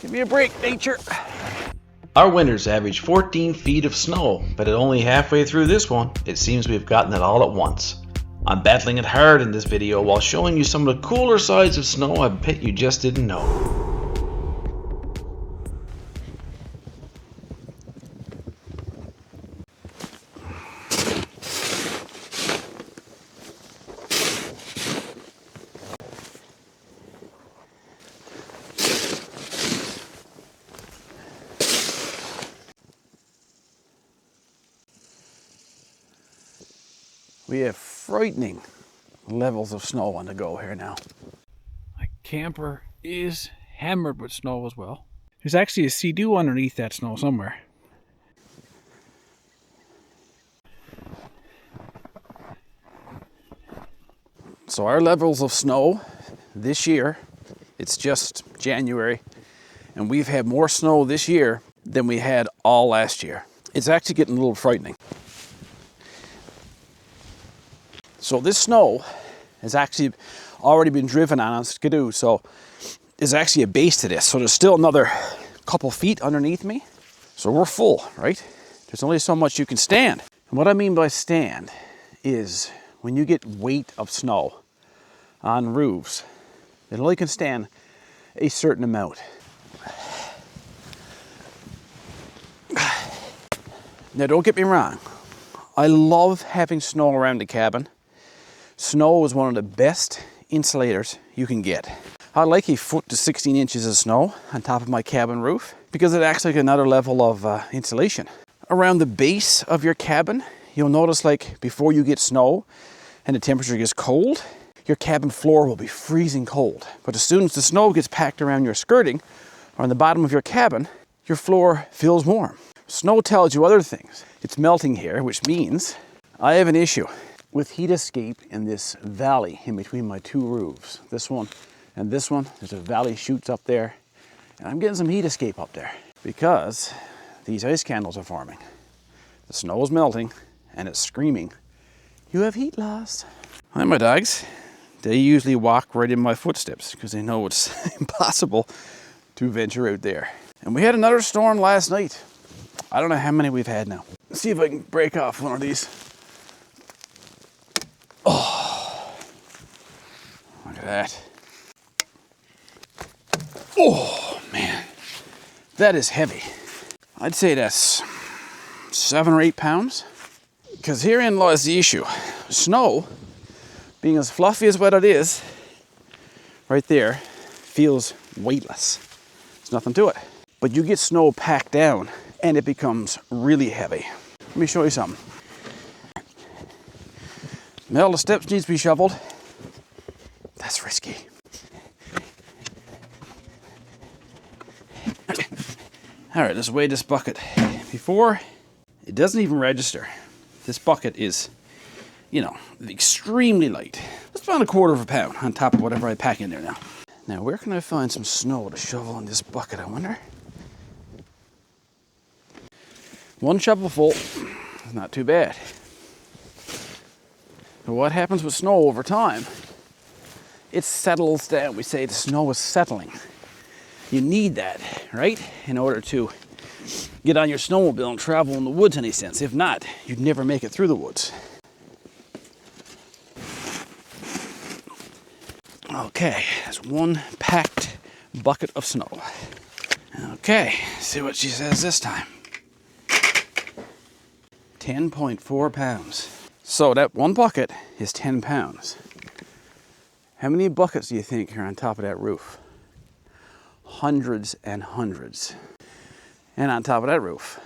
Give me a break, nature. Our winters average 14 feet of snow, but at only halfway through this one, it seems we've gotten it all at once. I'm battling it hard in this video while showing you some of the cooler sides of snow I bet you just didn't know. We have frightening levels of snow on the go here now. My camper is hammered with snow as well. There's actually a sea-doo underneath that snow somewhere. So our levels of snow this year, it's just January, and we've had more snow this year than we had all last year. It's actually getting a little frightening. So this snow has actually already been driven on skidoo, so there's actually a base to this. So there's still another couple feet underneath me. So we're full, right? There's only so much you can stand. And what I mean by stand is when you get weight of snow on roofs, it only can stand a certain amount. Now don't get me wrong, I love having snow around the cabin. Snow is one of the best insulators you can get. I like a foot to 16 inches of snow on top of my cabin roof because it acts like another level of insulation. Around the base of your cabin, you'll notice like before you get snow and the temperature gets cold, your cabin floor will be freezing cold. But as soon as the snow gets packed around your skirting or on the bottom of your cabin, your floor feels warm. Snow tells you other things. It's melting here, which means I have an issue with heat escape in this valley in between my two roofs. This one and this one, there's a valley shoots up there, and I'm getting some heat escape up there because these ice candles are forming. The snow is melting and it's screaming, "You have heat loss." Hi, my dogs. They usually walk right in my footsteps because they know it's impossible to venture out there. And we had another storm last night. I don't know how many we've had now. Let's see if I can break off one of these. Oh, look at that. Oh, man. That is heavy. I'd say that's 7 or 8 pounds. Because herein lies the issue. Snow, being as fluffy as what it is, right there, feels weightless. There's nothing to it. But you get snow packed down, and it becomes really heavy. Let me show you something. Well, the steps needs to be shoveled. That's risky. All right, let's weigh this bucket. Before, it doesn't even register. This bucket is, you know, extremely light. It's about 1/4 pound on top of whatever I pack in there now. Now, where can I find some snow to shovel in this bucket, I wonder? One shovelful is not too bad. But what happens with snow over time? It settles down. We say the snow is settling. You need that, right? In order to get on your snowmobile and travel in the woods in any sense. If not, you'd never make it through the woods. Okay, that's one packed bucket of snow. Okay, see what she says this time. 10.4 pounds. So that one bucket is 10 pounds. How many buckets do you think are on top of that roof? Hundreds and hundreds. And on top of that roof.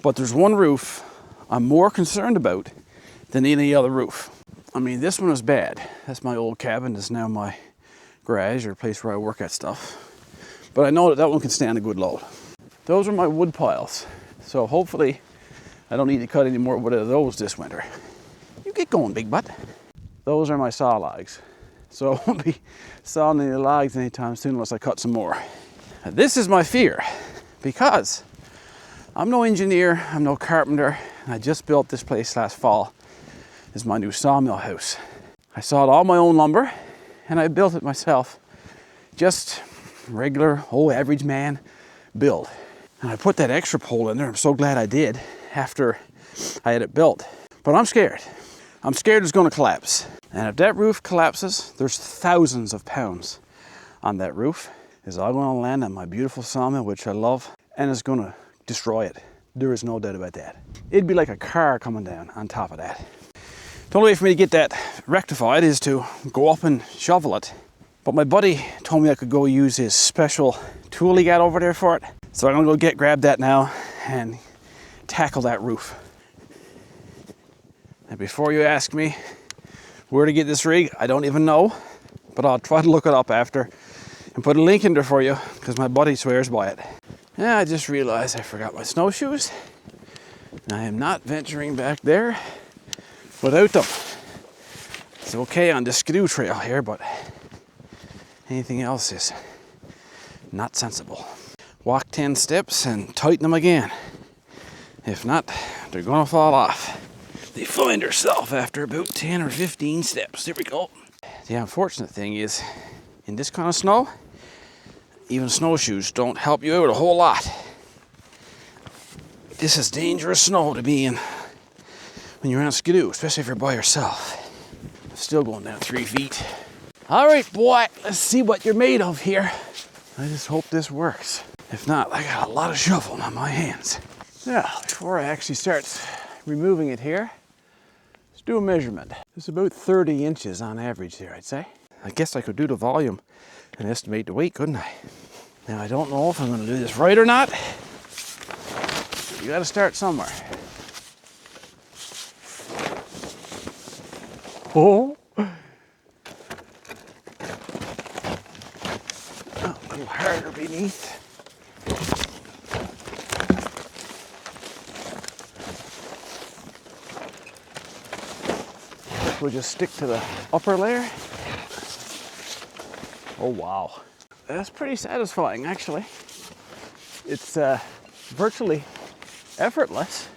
But there's one roof I'm more concerned about than any other roof. I mean, this one is bad. That's my old cabin. It's now my garage or place where I work at stuff. But I know that that one can stand a good load. Those are my wood piles. So hopefully I don't need to cut any more wood out of those this winter. You get going, big butt. Those are my saw logs. So I won't be sawing any logs anytime soon unless I cut some more. Now, this is my fear because I'm no engineer, I'm no carpenter. I just built this place last fall. This is my new sawmill house. I sawed all my own lumber and I built it myself just regular, old average man build. And I put that extra pole in there. I'm so glad I did after I had it built. But I'm scared. I'm scared it's going to collapse. And if that roof collapses, there's thousands of pounds on that roof. It's all going to land on my beautiful sawmill, which I love, and it's going to destroy it. There is no doubt about that. It'd be like a car coming down on top of that. The only way for me to get that rectified is to go up and shovel it. But my buddy told me I could go use his special tool he got over there for it. So I'm gonna go grab that now and tackle that roof. And before you ask me where to get this rig, I don't even know, but I'll try to look it up after and put a link in there for you because my buddy swears by it. Yeah, I just realized I forgot my snowshoes. I am not venturing back there without them. It's okay on the skidoo trail here, but anything else is not sensible. Walk 10 steps and tighten them again. If not, they're gonna fall off. They find herself after about 10 or 15 steps. There we go. The unfortunate thing is, in this kind of snow, even snowshoes don't help you out a whole lot. This is dangerous snow to be in when you're on skidoo, especially if you're by yourself. I'm still going down 3 feet. All right, boy, let's see what you're made of here. I just hope this works. If not, I got a lot of shoveling on my hands. Now, before I actually start removing it here, let's do a measurement. It's about 30 inches on average here, I'd say. I guess I could do the volume and estimate the weight, couldn't I? Now, I don't know if I'm gonna do this right or not. You gotta start somewhere. Oh. A little harder beneath. We'll just stick to the upper layer. Oh wow, that's pretty satisfying actually. It's virtually effortless.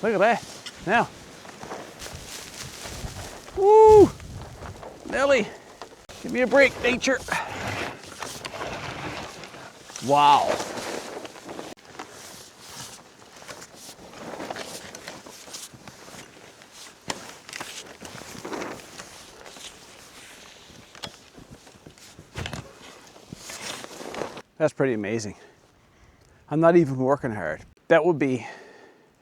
Look at that. Now, woo, Nelly, give me a break, nature. Wow. That's pretty amazing. I'm not even working hard. That would be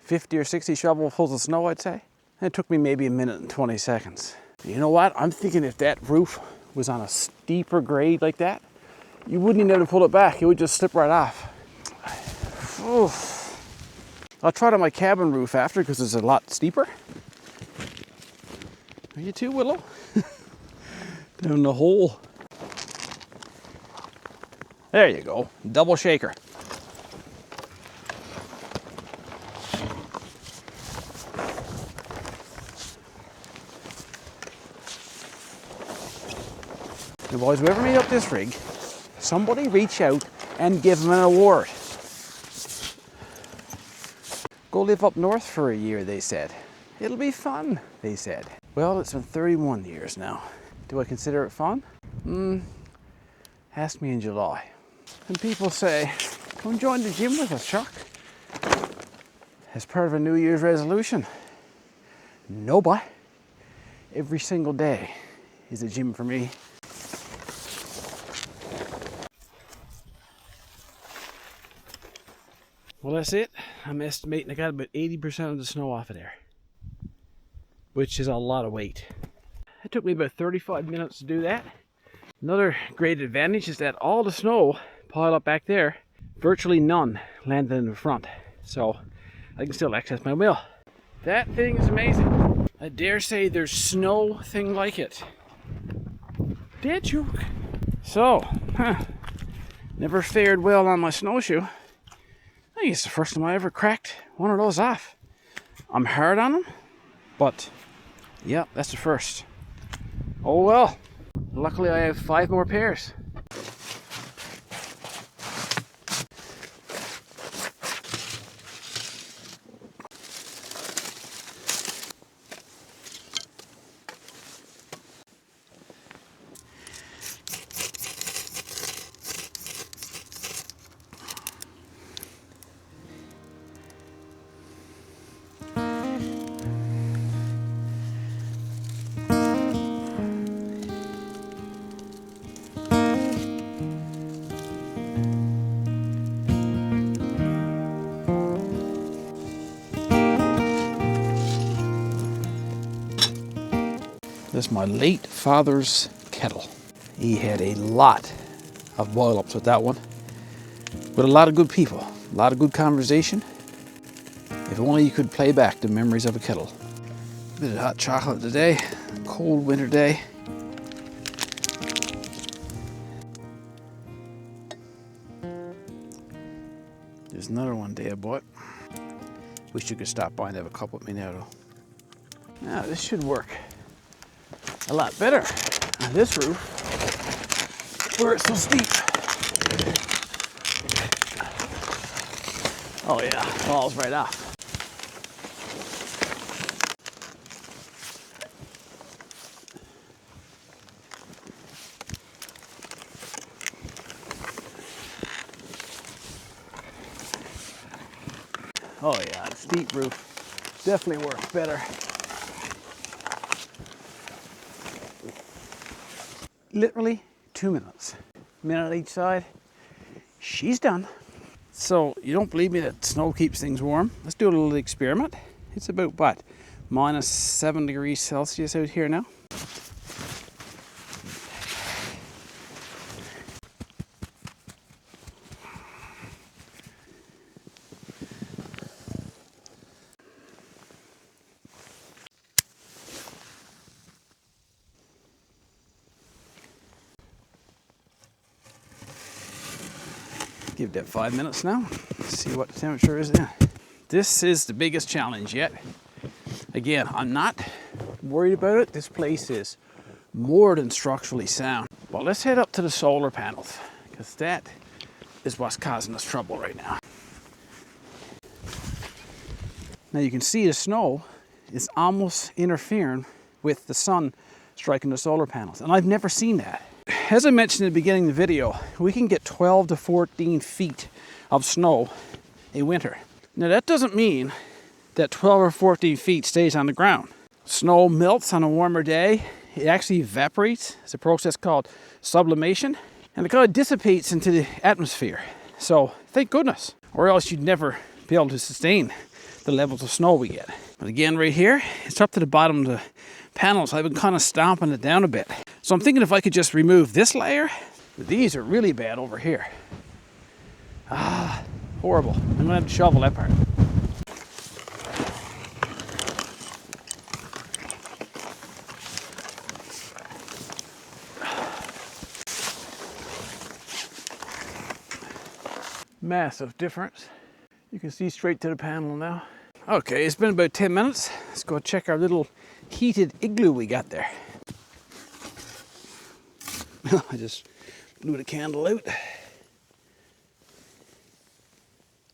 50 or 60 shovelfuls of snow, I'd say. And it took me maybe a minute and 20 seconds. You know what? I'm thinking if that roof was on a steeper grade like that, you wouldn't even be able to pull it back. It would just slip right off. Oof. I'll try it on my cabin roof after because it's a lot steeper. Are you too, Willow? Down the hole. There you go, double shaker. Now boys, whoever made up this rig, somebody reach out and give them an award. Go live up north for a year, they said. It'll be fun, they said. Well, it's been 31 years now. Do I consider it fun? Ask me in July. And people say, come join the gym with us, Chuck. As part of a New Year's resolution. No, boy. Every single day is a gym for me. Well, that's it. I'm estimating I got about 80% of the snow off of there, which is a lot of weight. It took me about 35 minutes to do that. Another great advantage is that all the snow piled up back there, virtually none landed in the front. So I can still access my mill. That thing is amazing. I dare say there's snow thing like it. Dead joke. So, never fared well on my snowshoe. I think it's the first time I ever cracked one of those off. I'm hard on them, but yeah, that's the first. Oh well. Luckily I have 5 more pairs. This is my late father's kettle. He had a lot of boil-ups with that one. With a lot of good people, a lot of good conversation. If only you could play back the memories of a kettle. A bit of hot chocolate today, cold winter day. There's another one day I bought. Wish you could stop by and have a cup with me now though. Now this should work a lot better on this roof where it's so steep. Oh yeah, it falls right off. Oh yeah, the steep roof definitely works better. Literally 2 minutes. Minute each side. She's done. So you don't believe me that snow keeps things warm? Let's do a little experiment. It's about what? -7 degrees Celsius out here now. Give that 5 minutes now. See what the temperature is then. This is the biggest challenge yet. Again, I'm not worried about it. This place is more than structurally sound. But let's head up to the solar panels, because that is what's causing us trouble right now. Now you can see the snow is almost interfering with the sun striking the solar panels, and I've never seen that. As I mentioned in the beginning of the video, we can get 12 to 14 feet of snow in winter. Now that doesn't mean that 12 or 14 feet stays on the ground. Snow melts on a warmer day. It actually evaporates. It's a process called sublimation, and it kind of dissipates into the atmosphere. So thank goodness, or else you'd never be able to sustain the levels of snow we get. But again, right here, it's up to the bottom of the panels. I've been kind of stomping it down a bit. So I'm thinking if I could just remove this layer. These are really bad over here. Ah, horrible. I'm gonna have to shovel that part. Massive difference. You can see straight to the panel now. Okay, it's been about 10 minutes. Let's go check our little heated igloo we got there. I just blew the candle out.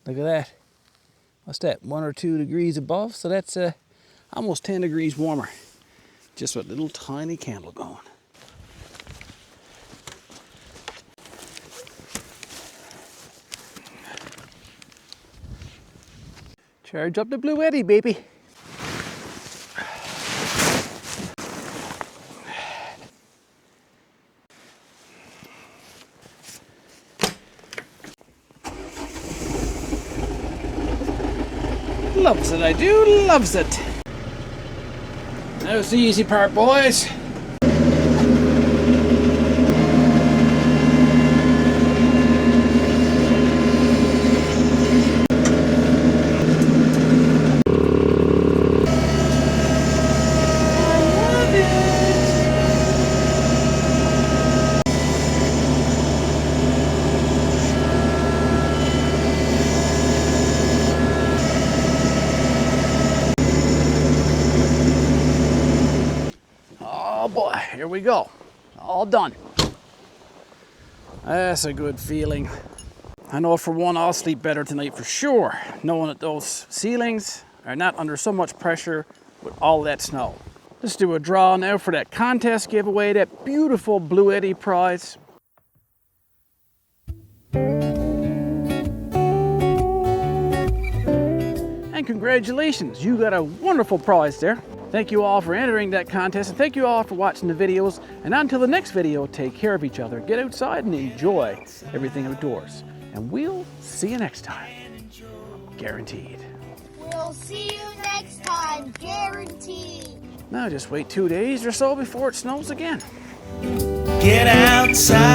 Look at that. What's that? 1 or 2 degrees above? So that's almost 10 degrees warmer. Just with a little tiny candle going. Charge up the Blue Eddy, baby. Loves it, I do, loves it. That was the easy part, boys. Here we go, all done. That's a good feeling. I know for one I'll sleep better tonight for sure, knowing that those ceilings are not under so much pressure with all that snow. Let's do a draw now for that contest giveaway, that beautiful Blue Eddy prize. And congratulations, you got a wonderful prize there. Thank you all for entering that contest, and thank you all for watching the videos. And until the next video, take care of each other, get outside and enjoy everything outdoors. And we'll see you next time. Guaranteed. We'll see you next time, guaranteed. Now just wait 2 days or so before it snows again. Get outside.